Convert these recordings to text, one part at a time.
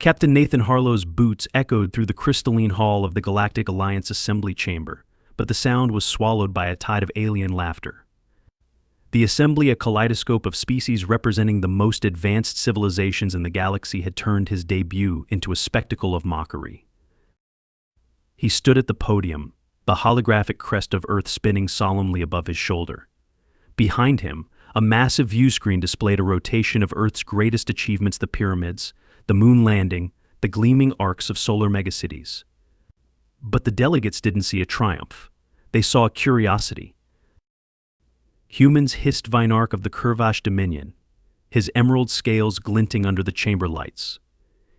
Captain Nathan Harlow's boots echoed through the crystalline hall of the Galactic Alliance assembly chamber, but the sound was swallowed by a tide of alien laughter. The assembly, a kaleidoscope of species representing the most advanced civilizations in the galaxy, had turned his debut into a spectacle of mockery. He stood at the podium, the holographic crest of Earth spinning solemnly above his shoulder. Behind him, a massive view screen displayed a rotation of Earth's greatest achievements: the pyramids, the moon landing, the gleaming arcs of solar megacities. But the delegates didn't see a triumph. They saw a curiosity. Humans hissed Vinarch of the Curvash Dominion, his emerald scales glinting under the chamber lights.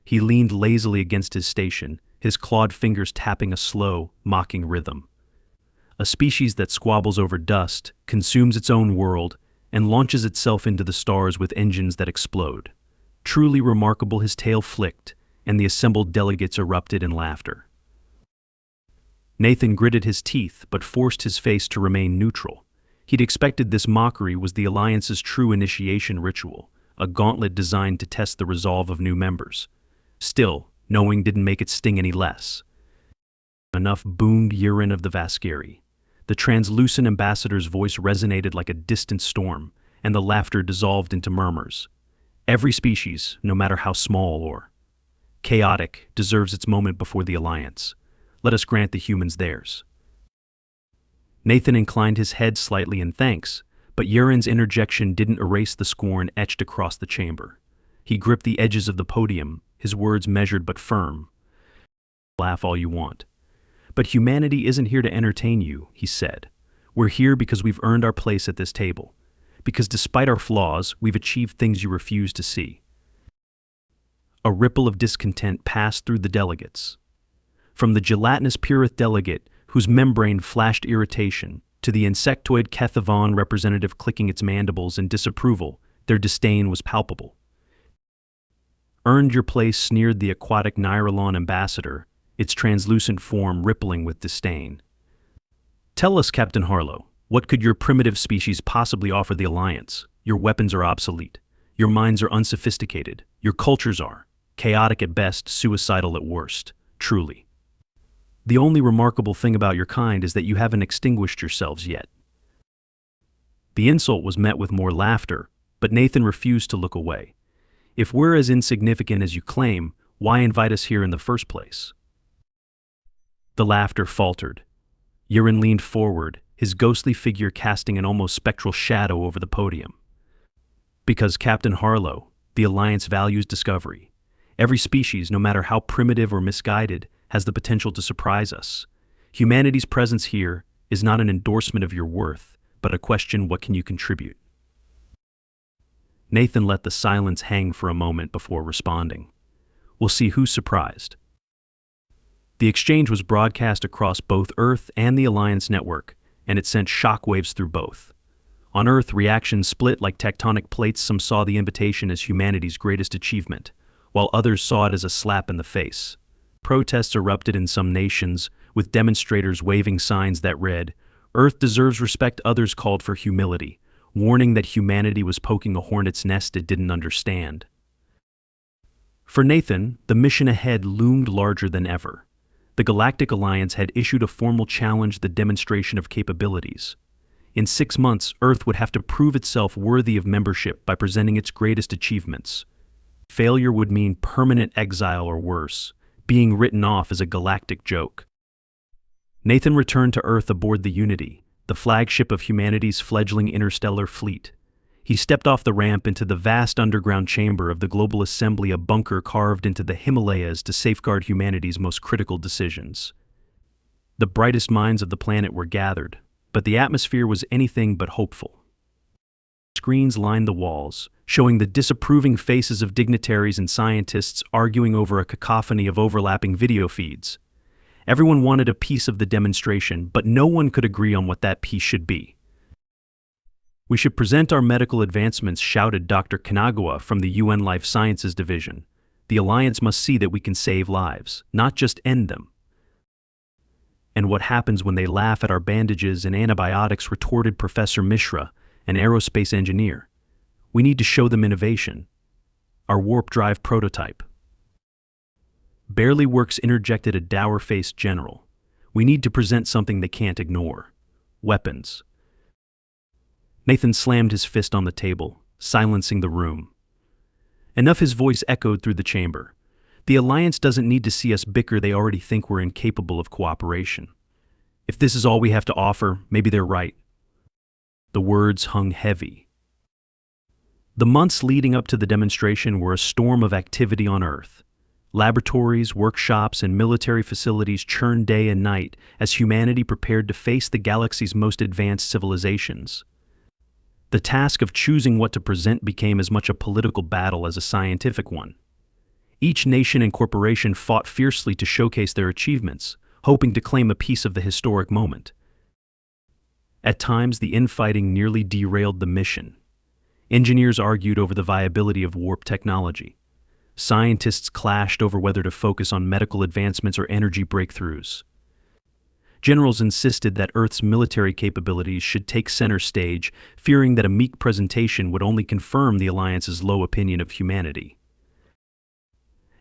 He leaned lazily against his station, his clawed fingers tapping a slow, mocking rhythm. A species that squabbles over dust, consumes its own world, and launches itself into the stars with engines that explode. Truly remarkable, his tail flicked, and the assembled delegates erupted in laughter. Nathan gritted his teeth but forced his face to remain neutral. He'd expected this mockery was the Alliance's true initiation ritual, a gauntlet designed to test the resolve of new members. Still, knowing didn't make it sting any less. Enough, boomed Yurin of the Vascari. The translucent ambassador's voice resonated like a distant storm, and the laughter dissolved into murmurs. Every species, no matter how small or chaotic, deserves its moment before the Alliance. Let us grant the humans theirs. Nathan inclined his head slightly in thanks, but Yurin's interjection didn't erase the scorn etched across the chamber. He gripped the edges of the podium, his words measured but firm. Laugh all you want. But humanity isn't here to entertain you, he said. We're here because we've earned our place at this table. Because despite our flaws, we've achieved things you refuse to see. A ripple of discontent passed through the delegates. From the gelatinous Purith delegate, whose membrane flashed irritation, to the insectoid Kethavon representative clicking its mandibles in disapproval, their disdain was palpable. Earned your place, sneered the aquatic Nyrelon ambassador, its translucent form rippling with disdain. Tell us, Captain Harlow, what could your primitive species possibly offer the Alliance? Your weapons are obsolete. Your minds are unsophisticated. Your cultures are chaotic at best, suicidal at worst. Truly. The only remarkable thing about your kind is that you haven't extinguished yourselves yet. The insult was met with more laughter, but Nathan refused to look away. If we're as insignificant as you claim, why invite us here in the first place? The laughter faltered. Yurin leaned forward, his ghostly figure casting an almost spectral shadow over the podium. Because, Captain Harlow, the Alliance values discovery. Every species, no matter how primitive or misguided, has the potential to surprise us. Humanity's presence here is not an endorsement of your worth, but a question: what can you contribute? Nathan let the silence hang for a moment before responding. We'll see who's surprised. The exchange was broadcast across both Earth and the Alliance network, and it sent shockwaves through both. On Earth, reactions split like tectonic plates. Some saw the invitation as humanity's greatest achievement, while others saw it as a slap in the face. Protests erupted in some nations, with demonstrators waving signs that read, "Earth deserves respect." Others called for humility, warning that humanity was poking a hornet's nest it didn't understand. For Nathan, the mission ahead loomed larger than ever. The Galactic Alliance had issued a formal challenge: the demonstration of capabilities. In 6 months, Earth would have to prove itself worthy of membership by presenting its greatest achievements. Failure would mean permanent exile or worse, being written off as a galactic joke. Nathan returned to Earth aboard the Unity, the flagship of humanity's fledgling interstellar fleet. He stepped off the ramp into the vast underground chamber of the Global Assembly, a bunker carved into the Himalayas to safeguard humanity's most critical decisions. The brightest minds of the planet were gathered, but the atmosphere was anything but hopeful. Screens lined the walls, showing the disapproving faces of dignitaries and scientists arguing over a cacophony of overlapping video feeds. Everyone wanted a piece of the demonstration, but no one could agree on what that piece should be. "We should present our medical advancements," shouted Dr. Kanagawa from the UN Life Sciences Division. "The Alliance must see that we can save lives, not just end them." "And what happens when they laugh at our bandages and antibiotics?" retorted Professor Mishra, an aerospace engineer. "We need to show them innovation. Our warp drive prototype." Barely Works interjected a dour-faced general. We need to present something they can't ignore. Weapons. Nathan slammed his fist on the table, silencing the room. Enough, his voice echoed through the chamber. The Alliance doesn't need to see us bicker, they already think we're incapable of cooperation. If this is all we have to offer, maybe they're right. The words hung heavy. The months leading up to the demonstration were a storm of activity on Earth. Laboratories, workshops, and military facilities churned day and night as humanity prepared to face the galaxy's most advanced civilizations. The task of choosing what to present became as much a political battle as a scientific one. Each nation and corporation fought fiercely to showcase their achievements, hoping to claim a piece of the historic moment. At times, the infighting nearly derailed the mission. Engineers argued over the viability of warp technology. Scientists clashed over whether to focus on medical advancements or energy breakthroughs. Generals insisted that Earth's military capabilities should take center stage, fearing that a meek presentation would only confirm the Alliance's low opinion of humanity.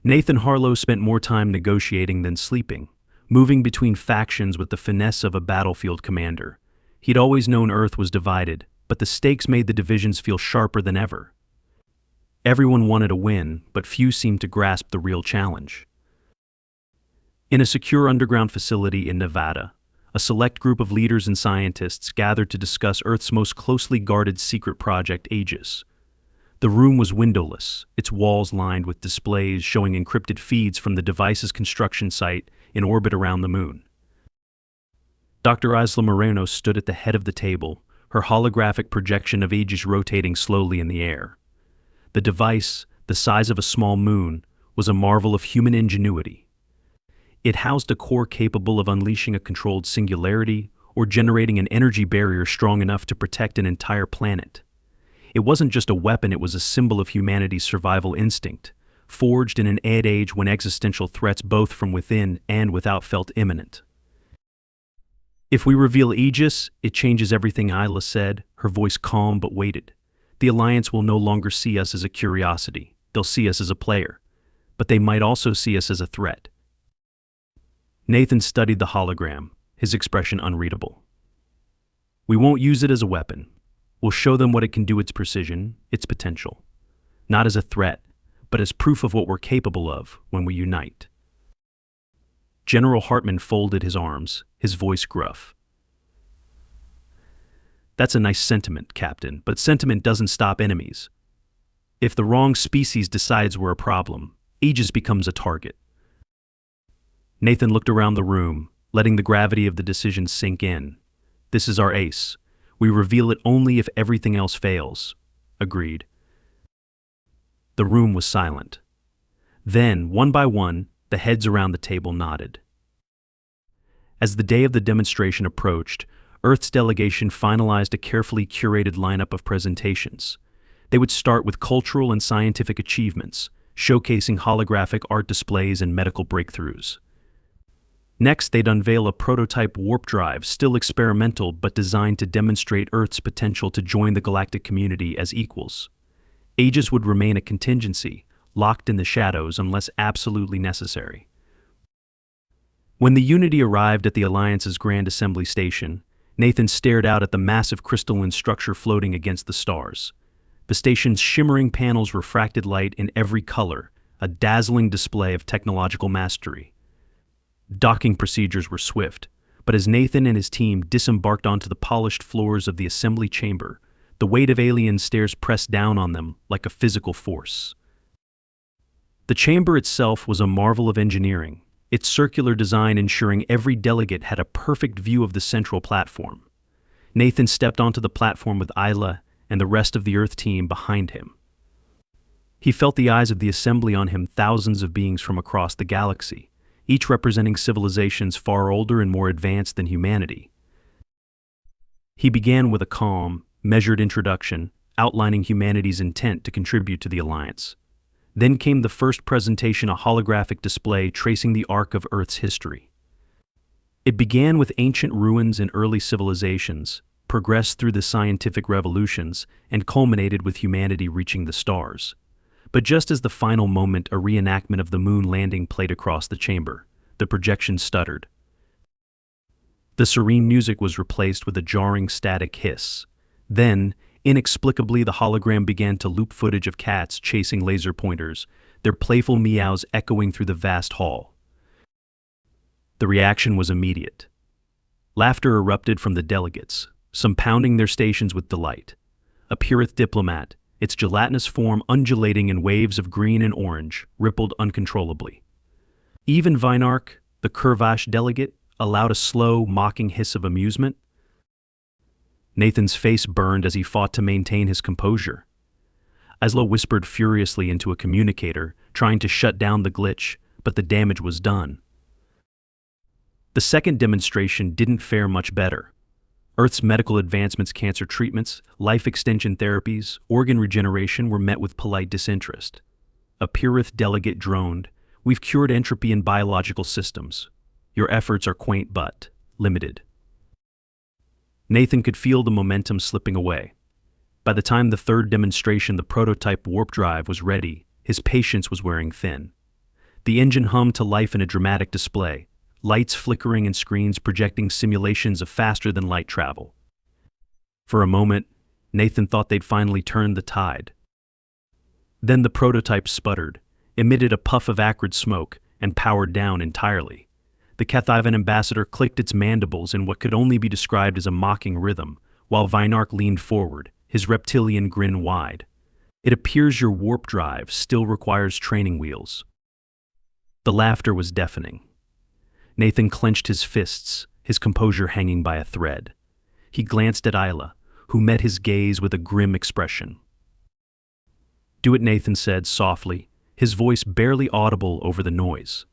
Nathan Harlow spent more time negotiating than sleeping, moving between factions with the finesse of a battlefield commander. He'd always known Earth was divided, but the stakes made the divisions feel sharper than ever. Everyone wanted a win, but few seemed to grasp the real challenge. In a secure underground facility in Nevada, a select group of leaders and scientists gathered to discuss Earth's most closely guarded secret project, Aegis. The room was windowless, its walls lined with displays showing encrypted feeds from the device's construction site in orbit around the moon. Dr. Isla Moreno stood at the head of the table, her holographic projection of Aegis rotating slowly in the air. The device, the size of a small moon, was a marvel of human ingenuity. It housed a core capable of unleashing a controlled singularity or generating an energy barrier strong enough to protect an entire planet. It wasn't just a weapon, it was a symbol of humanity's survival instinct, forged in an age when existential threats both from within and without felt imminent. If we reveal Aegis, it changes everything, Isla said, her voice calm but weighted. The Alliance will no longer see us as a curiosity, they'll see us as a player, but they might also see us as a threat. Nathan studied the hologram, his expression unreadable. We won't use it as a weapon. We'll show them what it can do, its precision, its potential. Not as a threat, but as proof of what we're capable of when we unite. General Hartman folded his arms, his voice gruff. That's a nice sentiment, Captain, but sentiment doesn't stop enemies. If the wrong species decides we're a problem, Aegis becomes a target. Nathan looked around the room, letting the gravity of the decision sink in. This is our ace. We reveal it only if everything else fails. Agreed. The room was silent. Then, one by one, the heads around the table nodded. As the day of the demonstration approached, Earth's delegation finalized a carefully curated lineup of presentations. They would start with cultural and scientific achievements, showcasing holographic art displays and medical breakthroughs. Next, they'd unveil a prototype warp drive, still experimental but designed to demonstrate Earth's potential to join the galactic community as equals. Aegis would remain a contingency, locked in the shadows unless absolutely necessary. When the Unity arrived at the Alliance's Grand Assembly Station, Nathan stared out at the massive crystalline structure floating against the stars. The station's shimmering panels refracted light in every color, a dazzling display of technological mastery. Docking procedures were swift, but as Nathan and his team disembarked onto the polished floors of the assembly chamber, the weight of alien stares pressed down on them like a physical force. The chamber itself was a marvel of engineering, its circular design ensuring every delegate had a perfect view of the central platform. Nathan stepped onto the platform with Isla and the rest of the Earth team behind him. He felt the eyes of the assembly on him, thousands of beings from across the galaxy, each representing civilizations far older and more advanced than humanity. He began with a calm, measured introduction, outlining humanity's intent to contribute to the Alliance. Then came the first presentation, a holographic display tracing the arc of Earth's history. It began with ancient ruins and early civilizations, progressed through the scientific revolutions, and culminated with humanity reaching the stars. But just as the final moment, a reenactment of the moon landing played across the chamber, the projection stuttered. The serene music was replaced with a jarring static hiss. Then, inexplicably, the hologram began to loop footage of cats chasing laser pointers, their playful meows echoing through the vast hall. The reaction was immediate. Laughter erupted from the delegates, some pounding their stations with delight. A Purith diplomat, its gelatinous form undulating in waves of green and orange, rippled uncontrollably. Even Vinark, the Kurvash delegate, allowed a slow, mocking hiss of amusement. Nathan's face burned as he fought to maintain his composure. Aslo whispered furiously into a communicator, trying to shut down the glitch, but the damage was done. The second demonstration didn't fare much better. Earth's medical advancements, cancer treatments, life extension therapies, organ regeneration were met with polite disinterest. A Purith delegate droned, "We've cured entropy in biological systems. Your efforts are quaint but limited." Nathan could feel the momentum slipping away. By the time the third demonstration, the prototype warp drive, was ready, his patience was wearing thin. The engine hummed to life in a dramatic display, lights flickering and screens projecting simulations of faster-than-light travel. For a moment, Nathan thought they'd finally turned the tide. Then the prototype sputtered, emitted a puff of acrid smoke, and powered down entirely. The Cathivan ambassador clicked its mandibles in what could only be described as a mocking rhythm, while Vinark leaned forward, his reptilian grin wide. "It appears your warp drive still requires training wheels." The laughter was deafening. Nathan clenched his fists, his composure hanging by a thread. He glanced at Isla, who met his gaze with a grim expression. "Do it," Nathan said softly, his voice barely audible over the noise.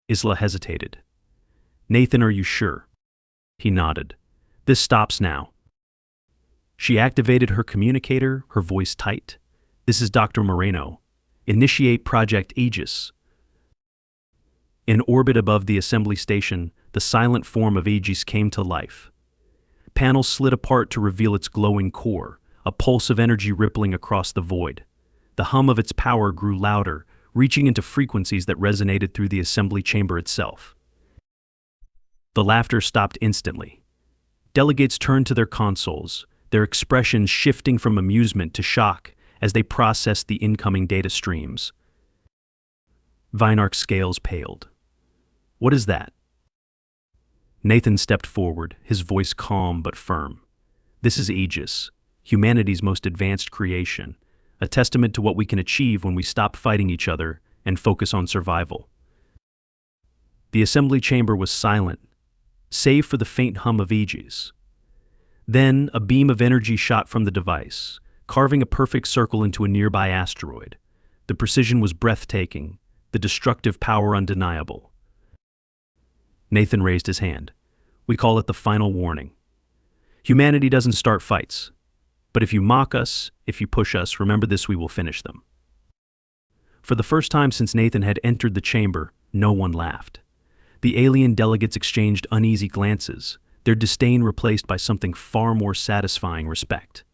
Isla hesitated. "Nathan, are you sure?" He nodded. "This stops now." She activated her communicator, her voice tight. "This is Dr. Moreno. Initiate Project Aegis." In orbit above the assembly station, the silent form of Aegis came to life. Panels slid apart to reveal its glowing core, a pulse of energy rippling across the void. The hum of its power grew louder, reaching into frequencies that resonated through the assembly chamber itself. The laughter stopped instantly. Delegates turned to their consoles, their expressions shifting from amusement to shock as they processed the incoming data streams. Vinark's scales paled. "What is that?" Nathan stepped forward, his voice calm but firm. "This is Aegis, humanity's most advanced creation, a testament to what we can achieve when we stop fighting each other and focus on survival." The assembly chamber was silent, save for the faint hum of Aegis. Then a beam of energy shot from the device, carving a perfect circle into a nearby asteroid. The precision was breathtaking, the destructive power undeniable. Nathan raised his hand. "We call it the final warning. Humanity doesn't start fights. But if you mock us, if you push us, remember this, we will finish them." For the first time since Nathan had entered the chamber, no one laughed. The alien delegates exchanged uneasy glances, their disdain replaced by something far more satisfying: respect.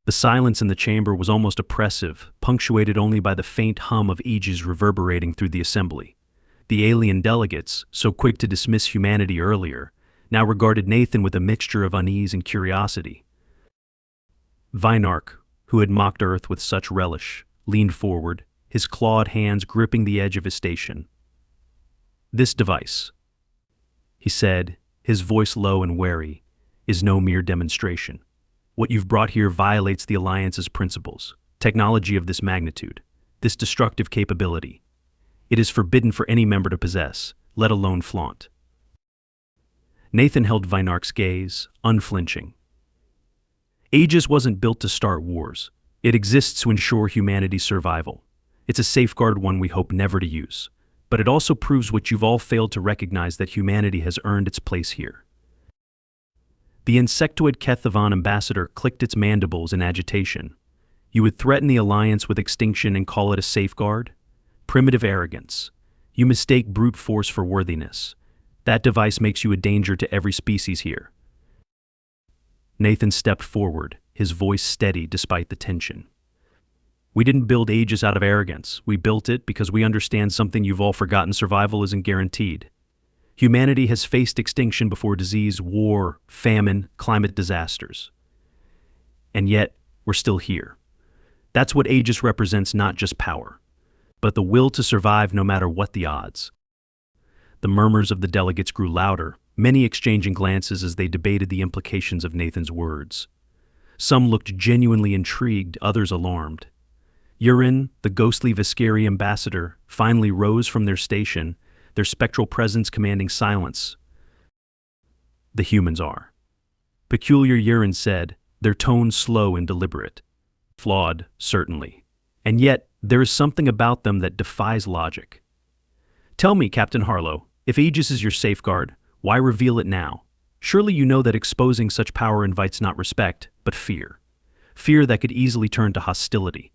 The silence in the chamber was almost oppressive, punctuated only by the faint hum of Aegis reverberating through the assembly. The alien delegates, so quick to dismiss humanity earlier, now regarded Nathan with a mixture of unease and curiosity. Vinark, who had mocked Earth with such relish, leaned forward, his clawed hands gripping the edge of his station. "This device," he said, his voice low and wary, "is no mere demonstration. What you've brought here violates the Alliance's principles. Technology of this magnitude, this destructive capability, it is forbidden for any member to possess, let alone flaunt." Nathan held Vinark's gaze, unflinching. "Aegis wasn't built to start wars. It exists to ensure humanity's survival. It's a safeguard, one we hope never to use. But it also proves what you've all failed to recognize, that humanity has earned its place here." The insectoid Kethavan ambassador clicked its mandibles in agitation. "You would threaten the Alliance with extinction and call it a safeguard? Primitive arrogance. You mistake brute force for worthiness. That device makes you a danger to every species here." Nathan stepped forward, his voice steady despite the tension. We didn't build Aegis out of arrogance. We built it because we understand something you've all forgotten: survival isn't guaranteed. Humanity has faced extinction before: disease, war, famine, climate disasters. And yet, we're still here. That's what Aegis represents: not just power, but the will to survive no matter what the odds. The murmurs of the delegates grew louder, many exchanging glances as they debated the implications of Nathan's words. Some looked genuinely intrigued, others alarmed. Urin, the ghostly Viscari ambassador, finally rose from their station, their spectral presence commanding silence. The humans are. Peculiar, Urin said, their tone slow and deliberate. Flawed, certainly. And yet, there is something about them that defies logic. Tell me, Captain Harlow, if Aegis is your safeguard, why reveal it now? Surely you know that exposing such power invites not respect, but fear. Fear that could easily turn to hostility.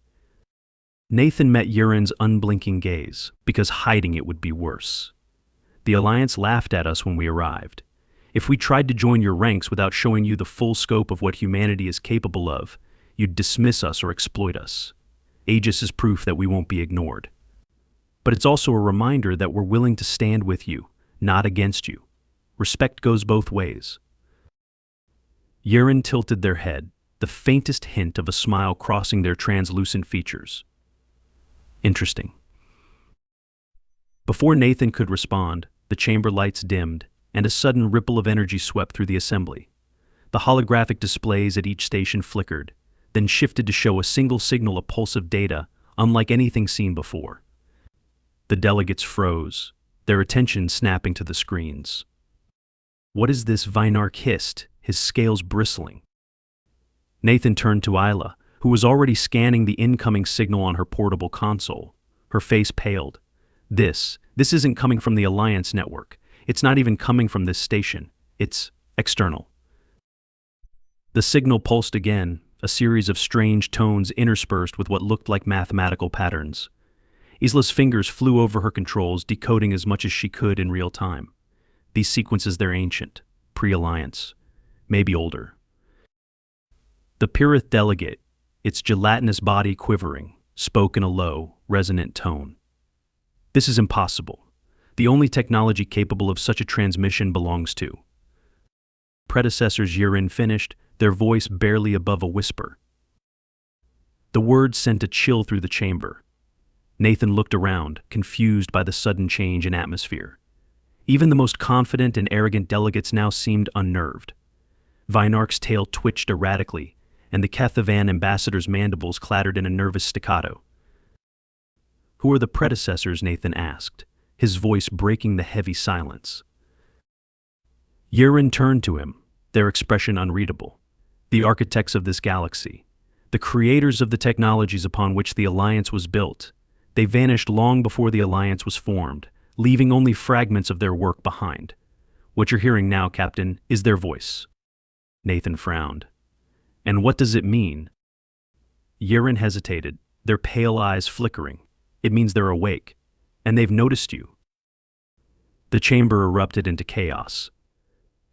Nathan met Urin's unblinking gaze, because hiding it would be worse. The Alliance laughed at us when we arrived. If we tried to join your ranks without showing you the full scope of what humanity is capable of, you'd dismiss us or exploit us. Aegis is proof that we won't be ignored. But it's also a reminder that we're willing to stand with you, not against you. Respect goes both ways. Urin tilted their head, the faintest hint of a smile crossing their translucent features. Interesting. Before Nathan could respond, the chamber lights dimmed, and a sudden ripple of energy swept through the assembly. The holographic displays at each station flickered, then shifted to show a single signal, a pulse of data, unlike anything seen before. The delegates froze, their attention snapping to the screens. What is this? Vinark hissed, his scales bristling. Nathan turned to Isla, who was already scanning the incoming signal on her portable console. Her face paled. This isn't coming from the Alliance network. It's not even coming from this station. It's external. The signal pulsed again, a series of strange tones interspersed with what looked like mathematical patterns. Isla's fingers flew over her controls, decoding as much as she could in real time. These sequences, they're ancient, pre-Alliance, maybe older. The Pirith delegate, its gelatinous body quivering, spoke in a low, resonant tone. This is impossible. The only technology capable of such a transmission belongs to Predecessors. Urin finished, their voice barely above a whisper. The words sent a chill through the chamber. Nathan looked around, confused by the sudden change in atmosphere. Even the most confident and arrogant delegates now seemed unnerved. Vinark's tail twitched erratically, and the Kethavan ambassador's mandibles clattered in a nervous staccato. Who are the Predecessors? Nathan asked, his voice breaking the heavy silence. Urin turned to him, their expression unreadable. The architects of this galaxy, the creators of the technologies upon which the Alliance was built. They vanished long before the Alliance was formed, leaving only fragments of their work behind. What you're hearing now, Captain, is their voice. Nathan frowned. And what does it mean? Urin hesitated, their pale eyes flickering. It means they're awake, and they've noticed you. The chamber erupted into chaos.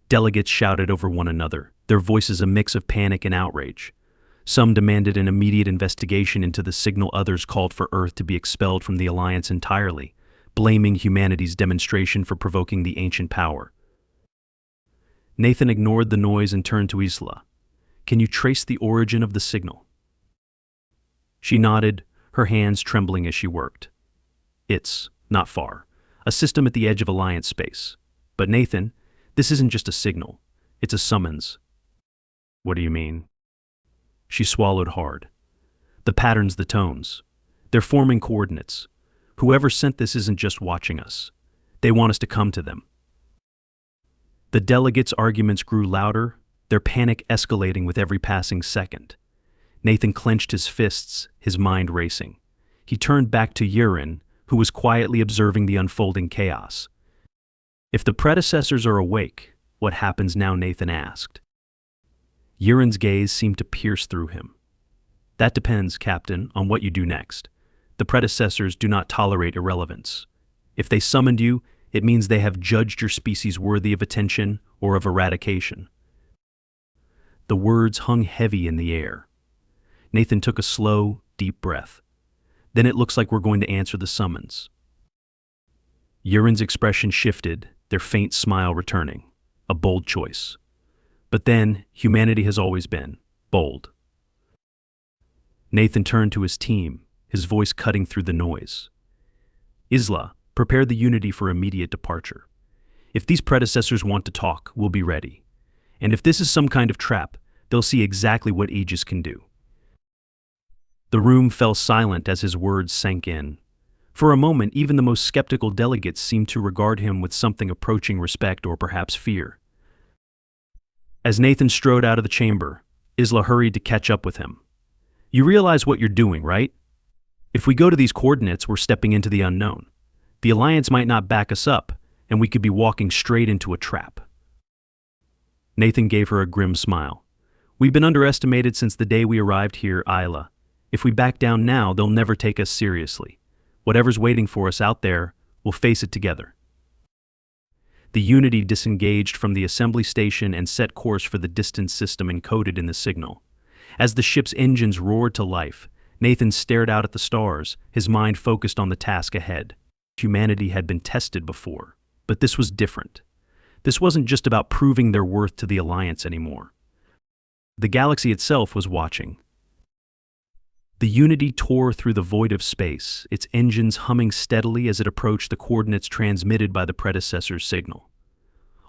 Delegates shouted over one another, their voices a mix of panic and outrage. Some demanded an immediate investigation into the signal, others called for Earth to be expelled from the Alliance entirely, blaming humanity's demonstration for provoking the ancient power. Nathan ignored the noise and turned to Isla. Can you trace the origin of the signal? She nodded, her hands trembling as she worked. It's not far, a system at the edge of Alliance space. But Nathan, this isn't just a signal, it's a summons. What do you mean? She swallowed hard. The patterns, the tones, they're forming coordinates. Whoever sent this isn't just watching us. They want us to come to them. The delegates' arguments grew louder, their panic escalating with every passing second. Nathan clenched his fists, his mind racing. He turned back to Urin, who was quietly observing the unfolding chaos. If the Predecessors are awake, what happens now? Nathan asked. Urin's gaze seemed to pierce through him. That depends, Captain, on what you do next. The Predecessors do not tolerate irrelevance. If they summoned you, it means they have judged your species worthy of attention or of eradication. The words hung heavy in the air. Nathan took a slow, deep breath. Then it looks like we're going to answer the summons. Urin's expression shifted, their faint smile returning. A bold choice. But then, humanity has always been bold. Nathan turned to his team, his voice cutting through the noise. Isla, prepare the Unity for immediate departure. If these predecessors want to talk, we'll be ready. And if this is some kind of trap, they'll see exactly what Aegis can do. The room fell silent as his words sank in. For a moment, even the most skeptical delegates seemed to regard him with something approaching respect or perhaps fear. As Nathan strode out of the chamber, Isla hurried to catch up with him. You realize what you're doing, right? If we go to these coordinates, we're stepping into the unknown. The Alliance might not back us up, and we could be walking straight into a trap. Nathan gave her a grim smile. We've been underestimated since the day we arrived here, Isla. If we back down now, they'll never take us seriously. Whatever's waiting for us out there, we'll face it together. The Unity disengaged from the assembly station and set course for the distance system encoded in the signal. As the ship's engines roared to life, Nathan stared out at the stars, his mind focused on the task ahead. Humanity had been tested before, but this was different. This wasn't just about proving their worth to the Alliance anymore. The galaxy itself was watching. The Unity tore through the void of space, its engines humming steadily as it approached the coordinates transmitted by the Predecessors' signal.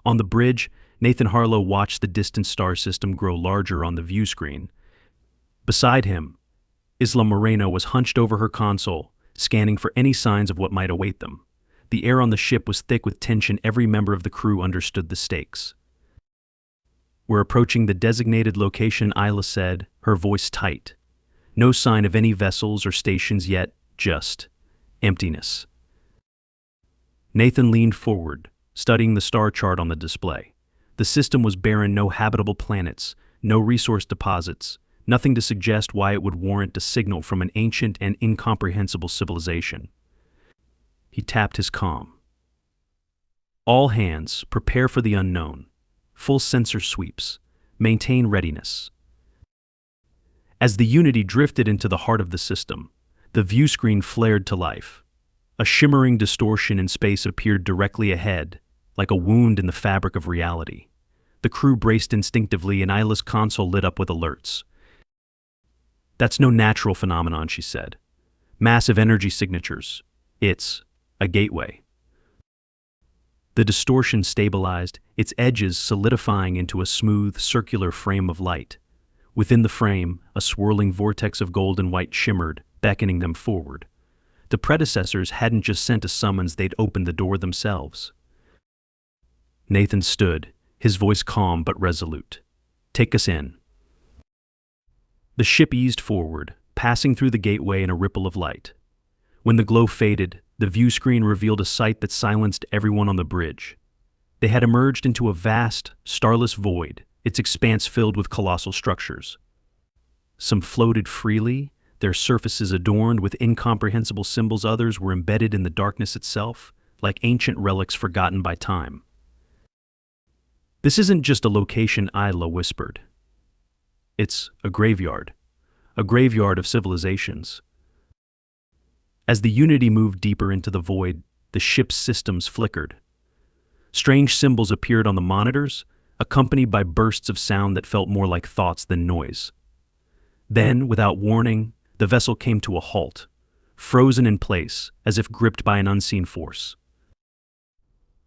On the bridge, Nathan Harlow watched the distant star system grow larger on the view screen. Beside him, Isla Moreno was hunched over her console, scanning for any signs of what might await them. The air on the ship was thick with tension. Every member of the crew understood the stakes. We're approaching the designated location, Isla said, her voice tight. No sign of any vessels or stations yet, just emptiness. Nathan leaned forward, studying the star chart on the display. The system was barren, no habitable planets, no resource deposits, nothing to suggest why it would warrant a signal from an ancient and incomprehensible civilization. He tapped his comm. All hands, prepare for the unknown. Full sensor sweeps. Maintain readiness. As the Unity drifted into the heart of the system, the view screen flared to life. A shimmering distortion in space appeared directly ahead, like a wound in the fabric of reality. The crew braced instinctively, and Isla's console lit up with alerts. That's no natural phenomenon, she said. Massive energy signatures. It's a gateway. The distortion stabilized, its edges solidifying into a smooth, circular frame of light. Within the frame, a swirling vortex of gold and white shimmered, beckoning them forward. The Predecessors hadn't just sent a summons, they'd opened the door themselves. Nathan stood, his voice calm but resolute. Take us in. The ship eased forward, passing through the gateway in a ripple of light. When the glow faded, the view screen revealed a sight that silenced everyone on the bridge. They had emerged into a vast, starless void, its expanse filled with colossal structures. Some floated freely, their surfaces adorned with incomprehensible symbols. Others were embedded in the darkness itself, like ancient relics forgotten by time. This isn't just a location, Isla whispered. It's a graveyard of civilizations. As the Unity moved deeper into the void, the ship's systems flickered. Strange symbols appeared on the monitors, accompanied by bursts of sound that felt more like thoughts than noise. Then, without warning, the vessel came to a halt, frozen in place, as if gripped by an unseen force.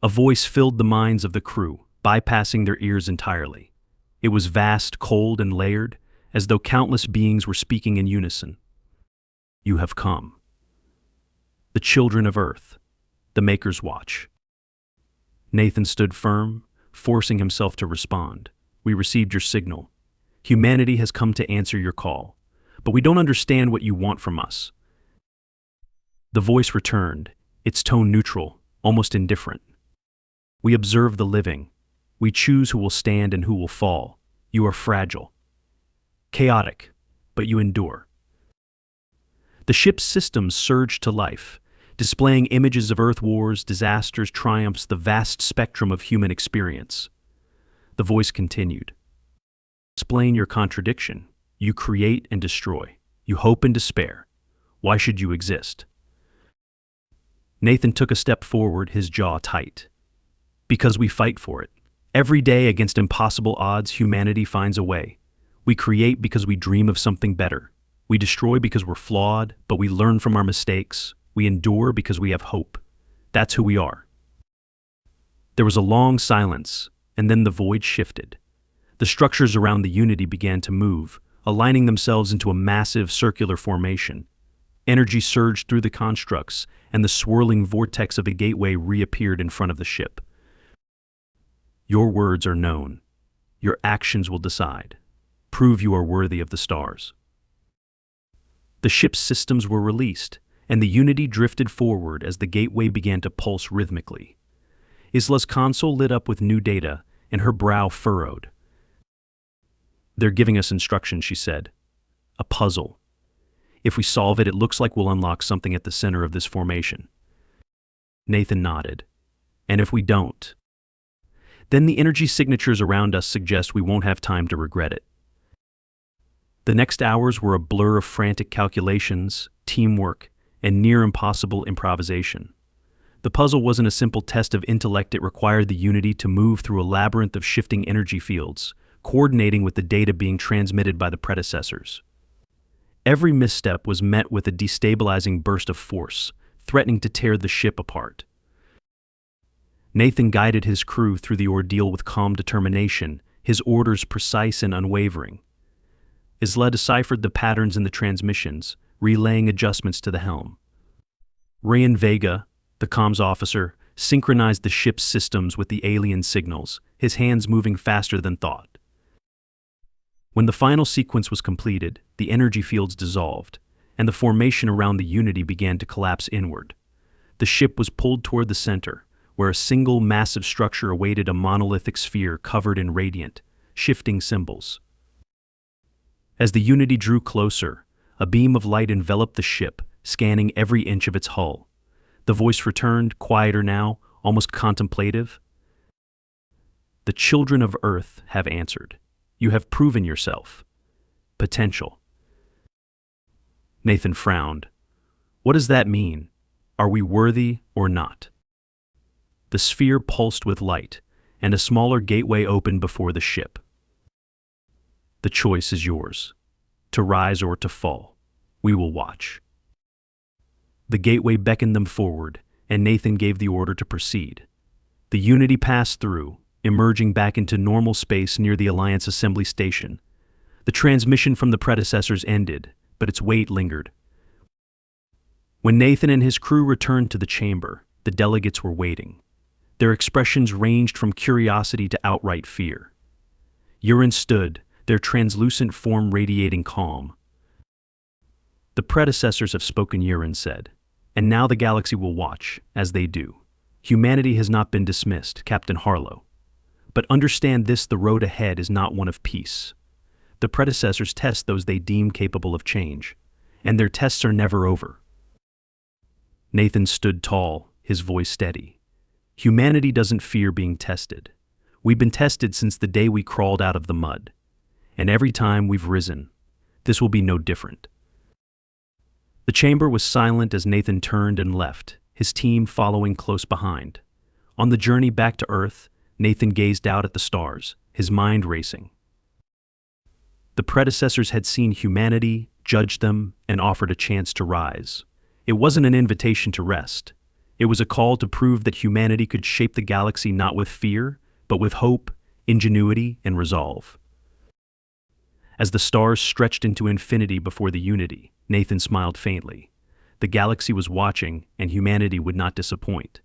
A voice filled the minds of the crew, bypassing their ears entirely. It was vast, cold, and layered, as though countless beings were speaking in unison. You have come. The children of Earth, the Maker's Watch. Nathan stood firm, forcing himself to respond. We received your signal. Humanity has come to answer your call, but we don't understand what you want from us. The voice returned, its tone neutral, almost indifferent. We observe the living. We choose who will stand and who will fall. You are fragile. Chaotic, but you endure. The ship's systems surged to life, displaying images of Earth wars, disasters, triumphs, the vast spectrum of human experience. The voice continued. Explain your contradiction. You create and destroy. You hope and despair. Why should you exist? Nathan took a step forward, his jaw tight. Because we fight for it. Every day against impossible odds, humanity finds a way. We create because we dream of something better. We destroy because we're flawed, but we learn from our mistakes. We endure because we have hope. That's who we are. There was a long silence, and then the void shifted. The structures around the Unity began to move, aligning themselves into a massive circular formation. Energy surged through the constructs, and the swirling vortex of the gateway reappeared in front of the ship. Your words are known. Your actions will decide. Prove you are worthy of the stars. The ship's systems were released, and the Unity drifted forward as the gateway began to pulse rhythmically. Isla's console lit up with new data, and her brow furrowed. They're giving us instructions, she said. A puzzle. If we solve it, it looks like we'll unlock something at the center of this formation. Nathan nodded. And if we don't? Then the energy signatures around us suggest we won't have time to regret it. The next hours were a blur of frantic calculations, teamwork, and near-impossible improvisation. The puzzle wasn't a simple test of intellect, it required the Unity to move through a labyrinth of shifting energy fields, coordinating with the data being transmitted by the Predecessors. Every misstep was met with a destabilizing burst of force, threatening to tear the ship apart. Nathan guided his crew through the ordeal with calm determination, his orders precise and unwavering. Isla deciphered the patterns in the transmissions, relaying adjustments to the helm. Rayan Vega, the comms officer, synchronized the ship's systems with the alien signals, his hands moving faster than thought. When the final sequence was completed, the energy fields dissolved, and the formation around the Unity began to collapse inward. The ship was pulled toward the center, where a single massive structure awaited, a monolithic sphere covered in radiant, shifting symbols. As the Unity drew closer, a beam of light enveloped the ship, scanning every inch of its hull. The voice returned, quieter now, almost contemplative. The children of Earth have answered. You have proven yourself. Potential. Nathan frowned. What does that mean? Are we worthy or not? The sphere pulsed with light, and a smaller gateway opened before the ship. The choice is yours. To rise or to fall. We will watch. The gateway beckoned them forward, and Nathan gave the order to proceed. The Unity passed through, emerging back into normal space near the Alliance assembly station. The transmission from the Predecessors ended, but its weight lingered. When Nathan and his crew returned to the chamber, the delegates were waiting. Their expressions ranged from curiosity to outright fear. Uran stood, their translucent form radiating calm. The Predecessors have spoken, Uran said, and now the galaxy will watch, as they do. Humanity has not been dismissed, Captain Harlow. But understand this, the road ahead is not one of peace. The Predecessors test those they deem capable of change, and their tests are never over. Nathan stood tall, his voice steady. Humanity doesn't fear being tested. We've been tested since the day we crawled out of the mud. And every time we've risen, this will be no different. The chamber was silent as Nathan turned and left, his team following close behind. On the journey back to Earth, Nathan gazed out at the stars, his mind racing. The Predecessors had seen humanity, judged them, and offered a chance to rise. It wasn't an invitation to rest. It was a call to prove that humanity could shape the galaxy not with fear, but with hope, ingenuity, and resolve. As the stars stretched into infinity before the Unity, Nathan smiled faintly. The galaxy was watching, and humanity would not disappoint.